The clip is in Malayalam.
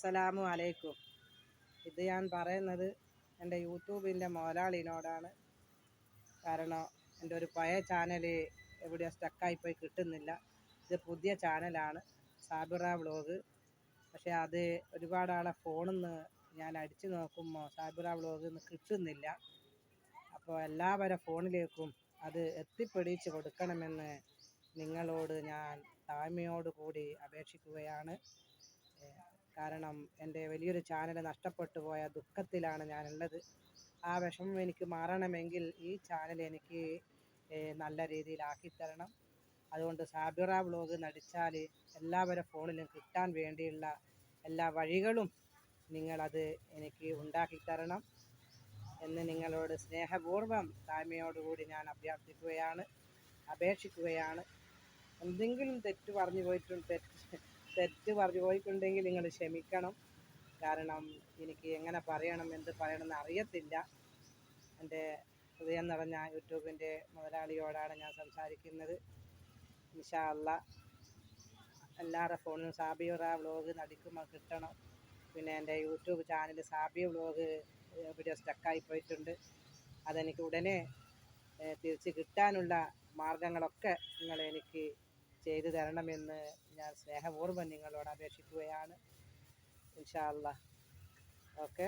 അസ്സലാമു അലൈക്കും. ഇത് ഞാൻ പറയുന്നത് എൻ്റെ യൂട്യൂബിൻ്റെ മുതലാളിനോടാണ്. കാരണം എൻ്റെ ഒരു പഴയ ചാനൽ എവിടെയോ സ്റ്റക്കായിപ്പോയി കിട്ടുന്നില്ല. ഇത് പുതിയ ചാനലാണ്, സാബിറ വ്ളോഗ്. പക്ഷേ അത് ഒരുപാട് ആളെ ഫോണിൽ നിന്ന് ഞാൻ അടിച്ചു നോക്കുമ്പോൾ സാബിറ വ്ളോഗ് നിന്ന് കിട്ടുന്നില്ല. അപ്പോൾ എല്ലാവരുടെ ഫോണിലേക്കും അത് എത്തിപ്പിടിച്ച് കൊടുക്കണമെന്ന് നിങ്ങളോട് ഞാൻ താഴ്മയോട് കൂടി അപേക്ഷിക്കുകയാണ്. കാരണം എൻ്റെ വലിയൊരു ചാനൽ നഷ്ടപ്പെട്ടു പോയ ദുഃഖത്തിലാണ് ഞാനുള്ളത്. ആ വിഷമം എനിക്ക് മാറണമെങ്കിൽ ഈ ചാനൽ എനിക്ക് നല്ല രീതിയിലാക്കിത്തരണം. അതുകൊണ്ട് സാബിറ വ്ളോഗ് നടിച്ചാൽ എല്ലാവരുടെ ഫോണിലും കിട്ടാൻ വേണ്ടിയുള്ള എല്ലാ വഴികളും നിങ്ങളത് എനിക്ക് ഉണ്ടാക്കിത്തരണം എന്ന് നിങ്ങളോട് സ്നേഹപൂർവ്വം താഴ്മയോടുകൂടി ഞാൻ അപേക്ഷിക്കുകയാണ്. എന്തെങ്കിലും തെറ്റ് പറഞ്ഞു പോയിട്ടുണ്ടെങ്കിൽ നിങ്ങൾ ക്ഷമിക്കണം. കാരണം എനിക്ക് എങ്ങനെ പറയണം, എന്ത് പറയണമെന്ന് അറിയത്തില്ല. എൻ്റെ ഹൃദയം നിറഞ്ഞ യൂട്യൂബിൻ്റെ മുതലാളിയോടാണ് ഞാൻ സംസാരിക്കുന്നത്. ഇൻഷാ അല്ലാഹ് എല്ലാവരുടെ ഫോണിലും സാബിറ വ്ളോഗ് നടിക്കുമ്പോൾ കിട്ടണം. പിന്നെ എൻ്റെ YouTube channel Sabi vlog video സ്റ്റക്കായി പോയിട്ടുണ്ട്. അതെനിക്ക് ഉടനെ തിരിച്ച് കിട്ടാനുള്ള മാർഗങ്ങളൊക്കെ നിങ്ങൾ എനിക്ക് ചെയ്തു തരണമെന്ന് ഞാൻ സ്നേഹപൂർവ്വം നിങ്ങളോട് അപേക്ഷിക്കുകയാണ്. ഇൻഷാ അല്ലാഹ്. ഓക്കെ.